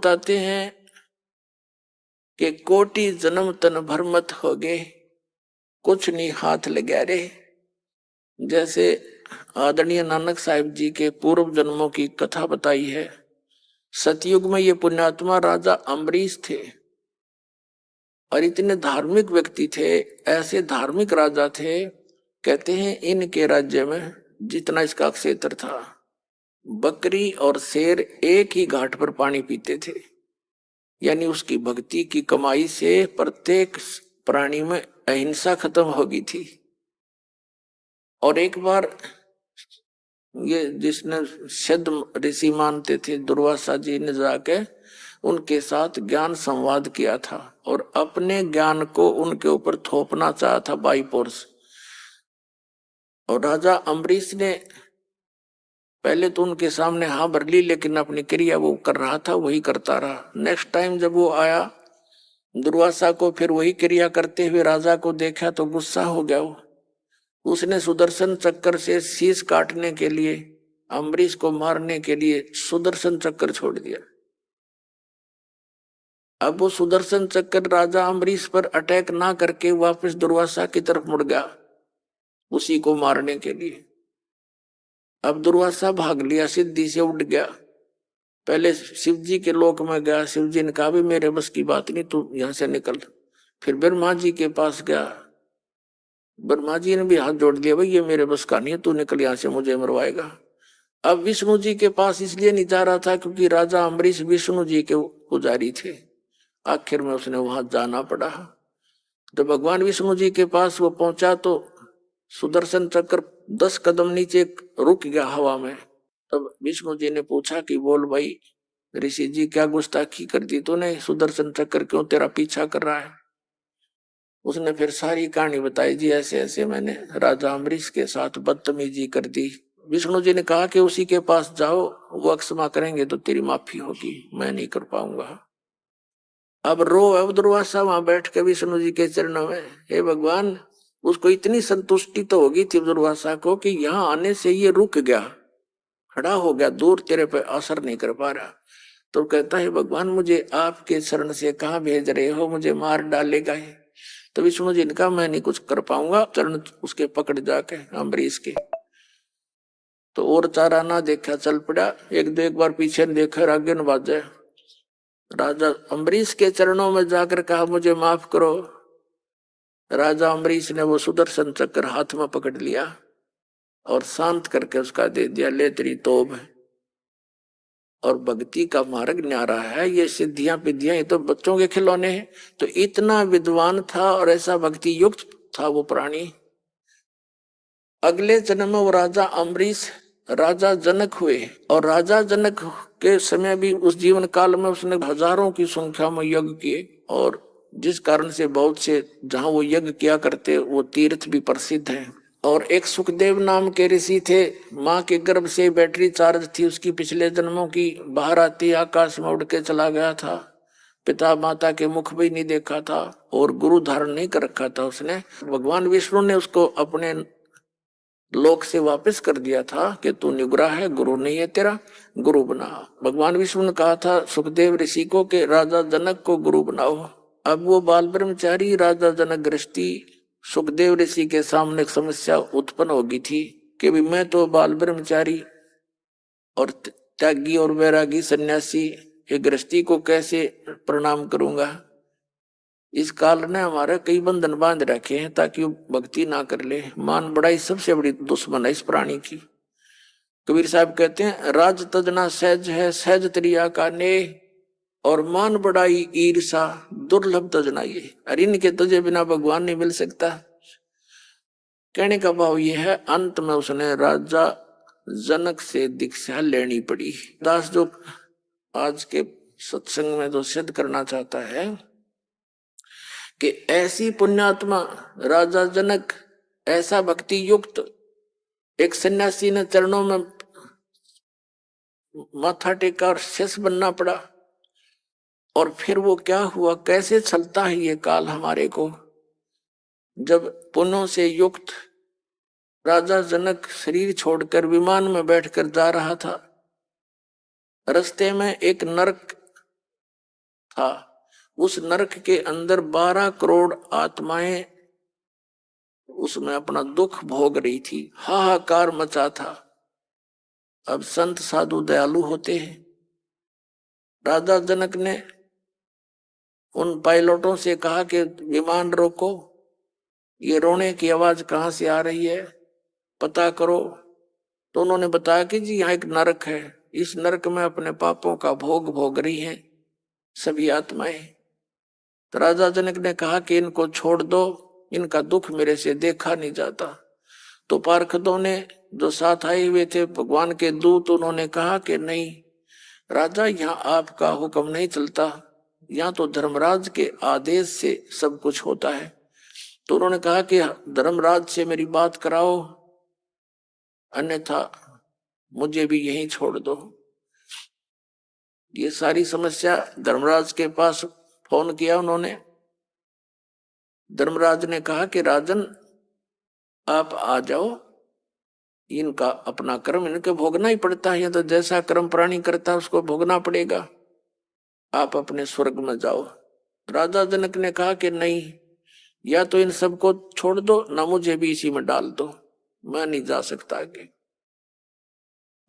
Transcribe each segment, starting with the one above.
बताते हैं कि कोटि जन्म तन भर मत होगे, कुछ नहीं हाथ लगा रे। जैसे आदरणीय नानक साहिब जी के पूर्व जन्मों की कथा बताई है। सतयुग में ये पुण्यात्मा राजा अम्बरीश थे और इतने धार्मिक व्यक्ति थे, ऐसे धार्मिक राजा थे। कहते हैं इनके राज्य में जितना इसका क्षेत्र था, बकरी और शेर एक ही घाट पर पानी पीते थे। यानी उसकी भक्ति की कमाई से प्रत्येक प्राणी में अहिंसा खत्म हो गई थी। और एक बार ये जिसने सिद्ध ऋषि मानते थे दुर्वासा जी ने जाके उनके साथ ज्ञान संवाद किया था और अपने ज्ञान को उनके ऊपर थोपना चाहा था बाई फोर्स। और राजा अम्बरीश ने पहले तो उनके सामने हाँ भर ली, लेकिन अपनी क्रिया वो कर रहा था वही करता रहा। नेक्स्ट टाइम जब वो आया दुर्वासा को फिर वही क्रिया करते हुए राजा को देखा तो गुस्सा हो गया वो। उसने सुदर्शन चक्कर से शीश काटने के लिए, अम्बरीश को मारने के लिए सुदर्शन चक्कर छोड़ दिया। अब वो सुदर्शन चक्कर राजा अम्बरीश पर अटैक ना करके वापस दुर्वासा की तरफ मुड़ गया उसी को मारने के लिए। अब दुर्वासा भाग लिया, सिद्धि से उड़ गया। पहले शिव जी के लोक में गया, शिव जी ने कहा भी मेरे बस की बात नहीं, तू यहां से निकल। फिर ब्रह्मा जी के पास गया, ब्रह्मा जी ने भी हाथ जोड़ दिया, भाई ये मेरे बस का नहीं है, तू निकल यहां से, मुझे मरवाएगा। अब विष्णु जी के पास इसलिए नहीं जा रहा था क्योंकि राजा अम्बरीश विष्णु जी के पुजारी थे। आखिर में उसने वहां जाना पड़ा। जब भगवान विष्णु जी के पास वो पहुंचा तो सुदर्शन चक्र 10 कदम नीचे रुक गया हवा में। तब विष्णु जी ने पूछा कि बोल भाई ऋषि जी, क्या गुस्ताखी कर दी तूने, सुदर्शन चक्र क्यों तेरा पीछा कर रहा है। उसने फिर सारी कहानी बताई, जी ऐसे ऐसे मैंने राजा अम्बरीश के साथ बदतमीजी कर दी। विष्णु जी ने कहा कि उसी के पास जाओ, वो अक्षमा करेंगे तो तेरी माफी होगी, मैं नहीं कर पाऊंगा। अब अब दुर्वासा वहां बैठ के विष्णु जी के चरणों में, हे भगवान, उसको इतनी संतुष्टि तो होगी थी दुर्वासा को कि यहाँ आने से ये रुक गया, खड़ा हो गया, दूर तेरे पे असर नहीं कर पा रहा। तो कहता है भगवान मुझे आपके शरण से कहाँ भेज रहे हो, मुझे मार डालेगा ही। तो विष्णु जी ने कहा मैं नहीं कुछ कर पाऊंगा, चरण उसके पकड़ जाके अम्बरीश के। तो और चारा ना देखा, चल पड़ा। एक बार पीछे देखा, आगे न बाजे। राजा अम्बरीश के चरणों में जाकर कहा मुझे माफ करो। राजा अम्बरीश ने वो सुदर्शन चक्र हाथ में पकड़ लिया और शांत करके उसका दे दिया, ले तेरी तोब है। और भक्ति का मार्ग न्यारा है, ये सिद्धियां विद्यां ये तो बच्चों के खिलौने हैं। तो इतना विद्वान था और ऐसा भक्ति युक्त था वो प्राणी। अगले जन्म में वो राजा अम्बरीश राजा जनक हुए और राजा जनक के समय भी उस जीवन काल में उसने हजारों की संख्या में यज्ञ किए। और जिस कारण से बहुत से जहां वो यज्ञ किया करते वो तीर्थ भी प्रसिद्ध हैं। और एक सुखदेव नाम के ऋषि थे, माँ के गर्भ से बैटरी चार्ज थी उसकी पिछले जन्मों की, बाहर आती आकाश में उड़ के चला गया था। पिता माता के मुख भी नहीं देखा था और गुरु धारण नहीं कर रखा था उसने। भगवान विष्णु ने उसको अपने लोक से वापस कर दिया था कि तू निग्रह है, गुरु नहीं है तेरा, गुरु बना। भगवान विष्णु ने कहा था सुखदेव ऋषि को कि राजा जनक को गुरु बनाओ। अब वो बाल ब्रह्मचारी राजा जनक गृहस्थी सुखदेव ऋषि के सामने एक समस्या उत्पन्न होगी थी कि भी मैं तो बाल ब्रह्मचारी और त्यागी और वैरागी सन्यासी ये गृहस्थी को कैसे प्रणाम करूंगा। इस काल ने हमारे कई बंधन बांध रखे हैं ताकि वो भक्ति ना कर ले। मान बड़ाई सबसे बड़ी दुश्मन है इस प्राणी की। कबीर साहब कहते हैं राज तजना सहज है, सहज त्रिया का ने, और मान बड़ाई ईर्षा दुर्लभ तजना ये। अरे इनके तुझे बिना भगवान नहीं मिल सकता। कहने का भाव ये है, अंत में उसने राजा जनक से दीक्षा लेनी पड़ी। दास जो आज के सत्संग में जो सिद्ध करना चाहता है कि ऐसी पुण्यात्मा राजा जनक, ऐसा भक्ति युक्त एक सन्यासी ने चरणों में माथा टेका और शेष बनना पड़ा। और फिर वो क्या हुआ, कैसे चलता है ये काल हमारे को। जब पुण्यों से युक्त राजा जनक शरीर छोड़कर विमान में बैठकर जा रहा था, रास्ते में एक नरक था। उस नरक के अंदर 12 करोड़ आत्माएं उसमें अपना दुख भोग रही थी, हाहाकार मचा था। अब संत साधु दयालु होते हैं। राजा जनक ने उन पायलटों से कहा कि विमान रोको, ये रोने की आवाज कहां से आ रही है, पता करो। तो उन्होंने बताया कि जी यहाँ एक नरक है, इस नरक में अपने पापों का भोग भोग रही हैं सभी आत्माएं। तो राजा जनक ने कहा कि इनको छोड़ दो, इनका दुख मेरे से देखा नहीं जाता। तो पार्षदों ने जो साथ आए हुए थे भगवान के दूत, उन्होंने कहा कि नहीं राजा, यहाँ आपका हुक्म नहीं चलता, यहाँ तो धर्मराज के आदेश से सब कुछ होता है। तो उन्होंने कहा कि धर्मराज से मेरी बात कराओ, अन्यथा मुझे भी यहीं छोड़ दो। ये सारी समस्या धर्मराज के पास फोन किया उन्होंने। धर्मराज ने कहा कि राजन आप आ जाओ, इनका अपना कर्म इनके भोगना ही पड़ता है, तो जैसा कर्म प्राणी करता है उसको भोगना पड़ेगा, आप अपने स्वर्ग में जाओ। राजा जनक ने कहा कि नहीं, या तो इन सबको छोड़ दो, ना मुझे भी इसी में डाल दो, मैं नहीं जा सकता आगे।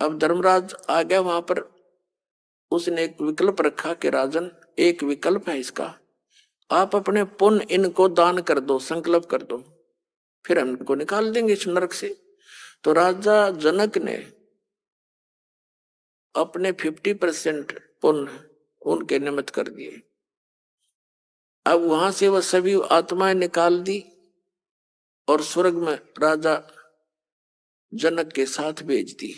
अब धर्मराज आ गया वहां पर। उसने एक विकल्प रखा कि राजन एक विकल्प है इसका, आप अपने पुण्य इनको दान कर दो, संकल्प कर दो, फिर हम इनको निकाल देंगे इस नरक से। तो राजा जनक ने अपने 50% पुण्य उनके निमित्त कर दिए। अब वहां से वह सभी आत्माएं निकाल दी और स्वर्ग में राजा जनक के साथ भेज दी।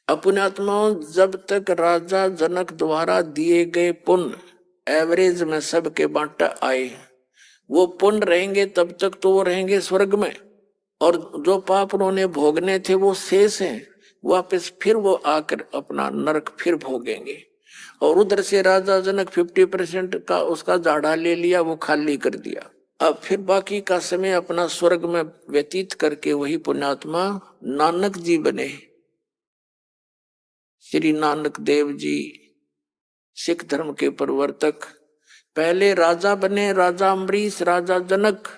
अपने आत्माओं, जब तक राजा जनक द्वारा दिए गए पुण्य एवरेज में सबके बांटा आए, वो पुण्य रहेंगे तब तक तो वो रहेंगे स्वर्ग में, और जो पाप उन्होंने भोगने थे वो शेष हैं, वापस फिर वो आकर अपना नरक फिर भोगेंगे। और उधर से राजा जनक 50% का उसका झाड़ा ले लिया, वो खाली कर दिया। अब फिर बाकी का समय अपना स्वर्ग में व्यतीत करके वही पुण्यात्मा नानक जी बने। श्री नानक देव जी सिख धर्म के प्रवर्तक पहले राजा बने, राजा अम्बरीश, राजा जनक,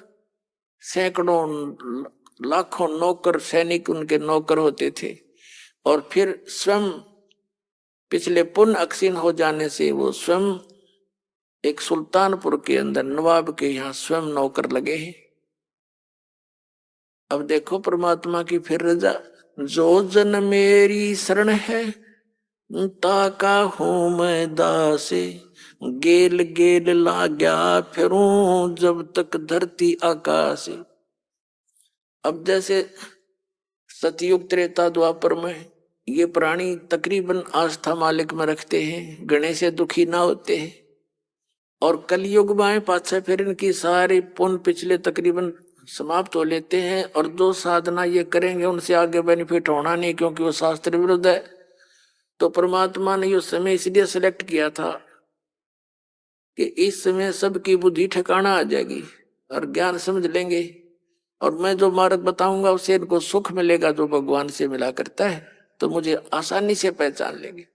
सैकड़ों लाखों नौकर सैनिक उनके नौकर होते थे, और फिर स्वयं पिछले पुण्य अक्षीण हो जाने से वो स्वयं एक सुल्तानपुर के अंदर नवाब के यहाँ स्वयं नौकर लगे हैं। अब देखो परमात्मा की फिर रजा, जो जन मेरी शरण है ताका हूं मैं दासे, गेल गेल लाग्या फिरूं जब तक धरती आकाश। अब जैसे सतयुग त्रेता द्वापर में ये प्राणी तकरीबन आस्था मालिक में रखते हैं, गणे से दुखी ना होते हैं, और कलयुग में पाछे फिर इनकी सारी पुण्य पिछले तकरीबन समाप्त हो लेते हैं, और जो साधना ये करेंगे उनसे आगे बेनिफिट होना नहीं, क्योंकि वो शास्त्र विरुद्ध है। तो परमात्मा ने ये समय इसलिए सिलेक्ट किया था कि इस समय सबकी बुद्धि ठिकाना आ जाएगी और ज्ञान समझ लेंगे, और मैं जो मार्ग बताऊंगा उससे इनको सुख मिलेगा जो भगवान से मिला करता है, तो मुझे आसानी से पहचान लेंगे।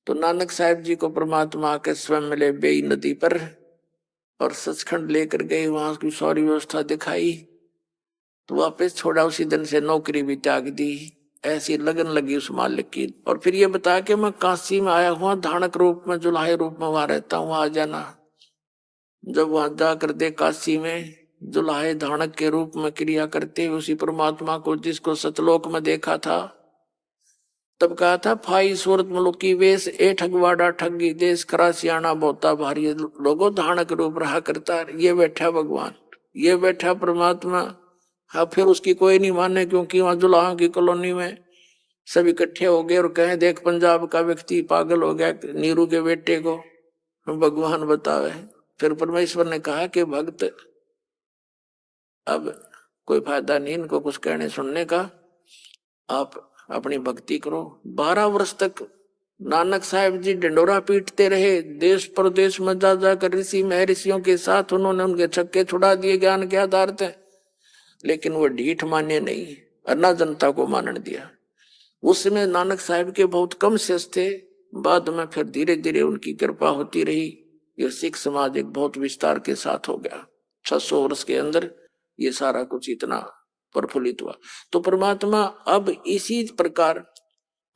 तो नानक साहब जी को परमात्मा के स्वयं मिले बेई नदी पर, और सचखंड लेकर गए, वहां की सारी व्यवस्था दिखाई, तो वापस छोड़ा। उसी दिन से नौकरी भी त्याग दी। ऐसी लगन लगी उस मालिक की। और फिर ये बताया कि मैं काशी में आया हुआ, धानक रूप में, जुलाहे रूप में वहां रहता हूँ, आ जाना। जब वहां जाकर दे काशी में जुलाहे धानक के रूप में क्रिया करते हुए उसी परमात्मा को जिसको सतलोक में देखा था, तब कहा था फाई सूरत मुलुकी वेश ए ठगवाड़ा ठगी देश खरा सियाना बोता भारी, लोगों धानक रूप रहा करता, ये बैठा भगवान, ये बैठा परमात्मा। हाँ, फिर उसकी कोई नहीं माने, क्योंकि वहां जुलाहों की कॉलोनी में सब इकट्ठे हो गए और कहे देख पंजाब का व्यक्ति पागल हो गया, नीरू के बेटे को भगवान बतावे। फिर परमेश्वर ने कहा कि भक्त अब कोई फायदा नहीं इनको कुछ कहने सुनने का, आप अपनी भक्ति करो। 12 वर्ष तक नानक साहब जी डंडोरा पीटते रहे, देश प्रदेश में जा जाकर ऋषि महर्षियों के साथ उन्होंने उनके छक्के छुड़ा दिए ज्ञान के आधार थे, लेकिन वो ढीठ माने नहीं और ना जनता को मानने दिया। उस समय नानक साहब के बहुत कम शिष्य थे, बाद में फिर धीरे धीरे उनकी कृपा होती रही। ये सिख समाज एक बहुत विस्तार के साथ हो गया। 600 वर्ष के अंदर ये सारा कुछ इतना प्रफुल्लित हुआ। तो परमात्मा अब इसी प्रकार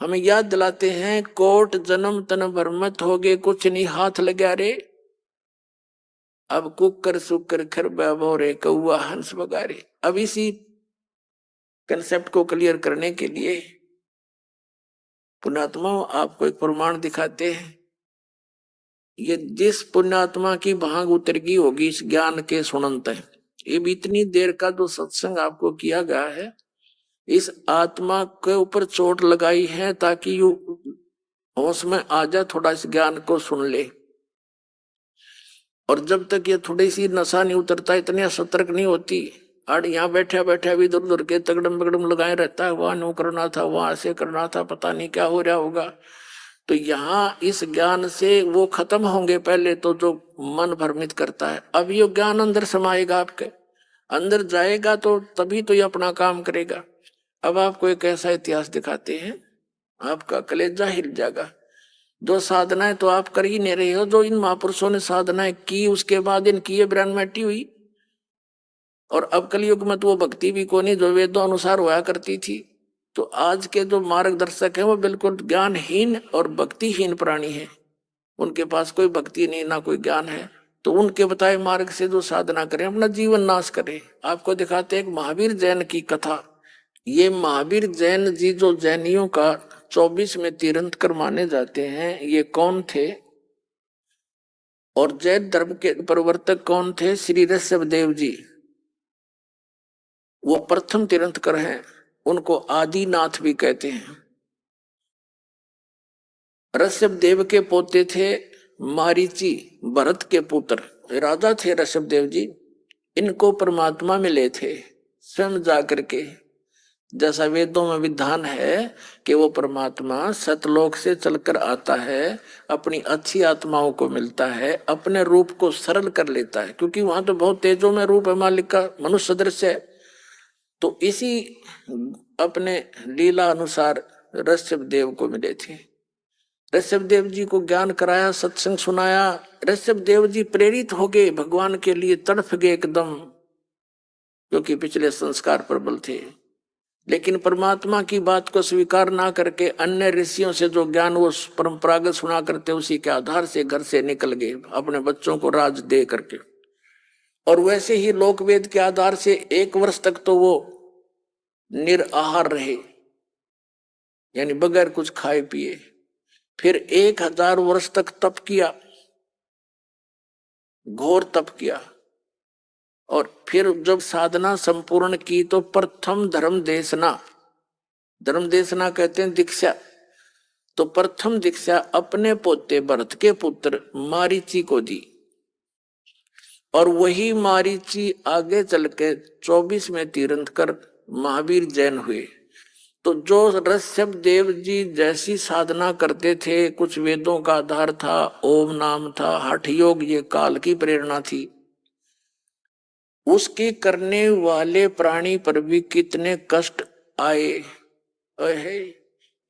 हमें याद दिलाते हैं, कोट जन्म तन भरमत हो गए, कुछ नहीं हाथ लगा रे। अब कुकर सुकर खर रे कौआ हंस बगारे। अब इसी कंसेप्ट को क्लियर करने के लिए पुण्यात्मा आपको एक प्रमाण दिखाते हैं। ये जिस पुण्यात्मा की भांग उतर गई होगी इस ज्ञान के सुनंत है, ये भी इतनी देर का जो सत्संग आपको किया गया है, इस आत्मा के ऊपर चोट लगाई है ताकि यू होश में आ जाए, थोड़ा इस ज्ञान को सुन ले। और जब तक ये थोड़ी सी नशा नहीं उतरता, इतने सतर्क नहीं होती, और यहाँ बैठा बैठा भी इधर उधर के तगड़म बगड़म लगाए रहता है, वहां नो करना था, वहां ऐसे करना था, पता नहीं क्या हो रहा होगा। तो यहाँ इस ज्ञान से वो खत्म होंगे पहले तो, जो मन भ्रमित करता है। अब ये ज्ञान अंदर समाएगा, आपके अंदर जाएगा तो तभी तो ये अपना काम करेगा। अब आपको एक ऐसा इतिहास दिखाते हैं, आपका कलेजा हिल जाएगा। जो साधनाएं तो आप कर ही नहीं रहे हो, जो इन महापुरुषों ने साधनाएं की उसके बाद इनकी ये ब्रह्मटी हुई। और अब कलयुग में तो वो भक्ति भी को नहीं जो वेदों अनुसार हुआ करती थी। तो आज के जो मार्गदर्शक हैं वो बिल्कुल ज्ञानहीन और भक्तिहीन प्राणी हैं। उनके पास कोई भक्ति नहीं, ना कोई ज्ञान है। तो उनके बताए मार्ग से जो साधना करें, अपना जीवन नाश करें। आपको दिखाते हैं एक महावीर जैन की कथा। ये महावीर जैन जी जो जैनियों का 24 में तीर्थंकर माने जाते हैं, ये कौन थे और जैन धर्म के प्रवर्तक कौन थे? श्री ऋषभ देव जी, वो प्रथम तीर्थंकर हैं। उनको आदिनाथ भी कहते हैं। ऋषभ देव के पोते थे मारीची, भरत के पुत्र राजा थे ऋषभ देव जी। इनको परमात्मा मिले थे स्वयं जाकर के। जैसा वेदों में विधान है कि वो परमात्मा सतलोक से चलकर आता है, अपनी अच्छी आत्माओं को मिलता है, अपने रूप को सरल कर लेता है, क्योंकि वहां तो बहुत तेजों में रूप है मालिक का, मनुष्य सदृश है। तो इसी अपने लीला अनुसार ऋषभ देव को मिले थे। ऋषभ देव जी को ज्ञान कराया, सत्संग सुनाया। ऋषभ देव जी प्रेरित हो गए, भगवान के लिए तड़फ गए एकदम, क्योंकि पिछले संस्कार प्रबल थे। लेकिन परमात्मा की बात को स्वीकार ना करके अन्य ऋषियों से जो ज्ञान वो परंपरागत सुना करते, उसी के आधार से घर से निकल गए अपने बच्चों को राज दे करके। और वैसे ही लोकवेद के आधार से 1 वर्ष तक तो वो निराहार रहे, यानी बगैर कुछ खाए पिए। फिर 1000 वर्ष तक तप किया, घोर तप किया। और फिर जब साधना संपूर्ण की तो प्रथम धर्म देशना कहते हैं दीक्षा। तो प्रथम दीक्षा अपने पोते भरत के पुत्र मारीची को दी। और वही मारीची आगे चल के 24 में तीर्थंकर महावीर जैन हुए। तो जो ऋषभ देव जी जैसी साधना करते थे, कुछ वेदों का आधार था, ओम नाम था, हठ योग ये काल की प्रेरणा थी, उसके करने वाले प्राणी पर भी कितने कष्ट आए।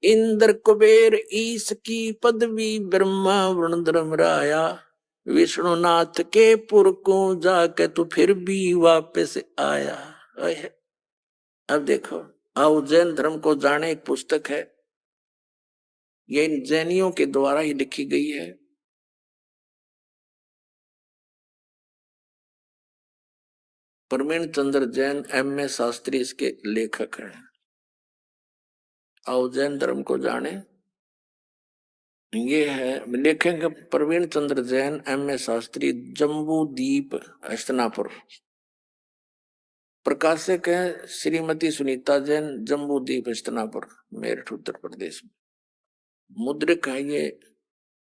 इंद्र कुबेर ईश की पदवी, ब्रह्मा वरुण धर्मराया, विष्णुनाथ के पुर को जाके तो फिर भी वापस आया। अब देखो, आओ जैन धर्म को जाने, एक पुस्तक है, ये इन जैनियों के द्वारा ही लिखी गई है। प्रवीण चंद्र जैन M.A. शास्त्री इसके लेखक हैं। आओ जैन धर्म को जाने, ये है लिखेंगे प्रवीण चंद्र जैन M.A. शास्त्री, जम्बू द्वीप हस्तिनापुर। प्रकाशक है श्रीमती सुनीता जैन, जम्बू द्वीप हस्तिनापुर, मेरठ उत्तर प्रदेश में। मुद्रिक है ये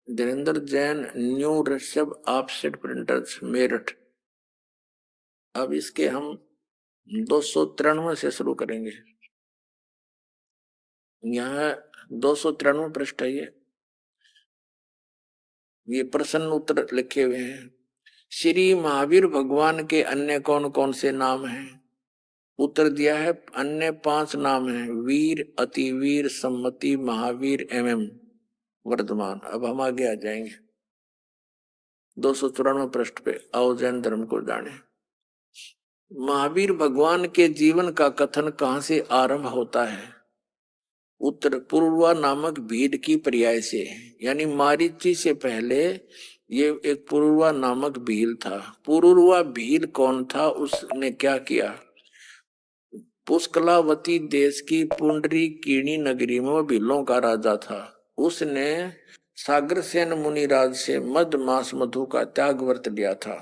Dhirendra Jain, new Rishabh offset printers, Meerut. अब इसके हम 293 से शुरू करेंगे। यहाँ 293 पृष्ठ है ये प्रश्न उत्तर लिखे हुए हैं। श्री महावीर भगवान के अन्य कौन कौन से नाम हैं? उत्तर दिया है अन्य 5 नाम हैं, वीर, अतिवीर, सम्मति, महावीर, MM। वर्तमान। अब हम आगे आ जाएंगे 294 पृष्ठ पे। आओ जैन धर्म को जाने। महावीर भगवान के जीवन का कथन कहां से आरंभ होता है? उत्तर पूर्वा नामक भीड़ की पर्याय से, यानी मारीची से पहले ये एक पूर्वा नामक भील था। पूर्वा भील कौन था? उसने क्या किया? पुष्कलावती देश की पुंडरी कीणी नगरी में वो भीलों का राजा था। उसने सागरसेन मुनिराज से मद मास मधु का त्याग व्रत लिया था,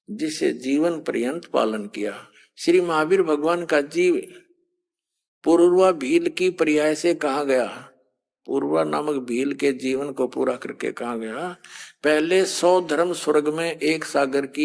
जिसे जीवन पर्यंत पालन किया। श्री महावीर भगवान का जीव पूर्वा भील की पर्याय से कहा गया? पूर्वा नामक भील के जीवन को पूरा करके कहा गया, पहले 100 धर्म स्वर्ग में एक सागर की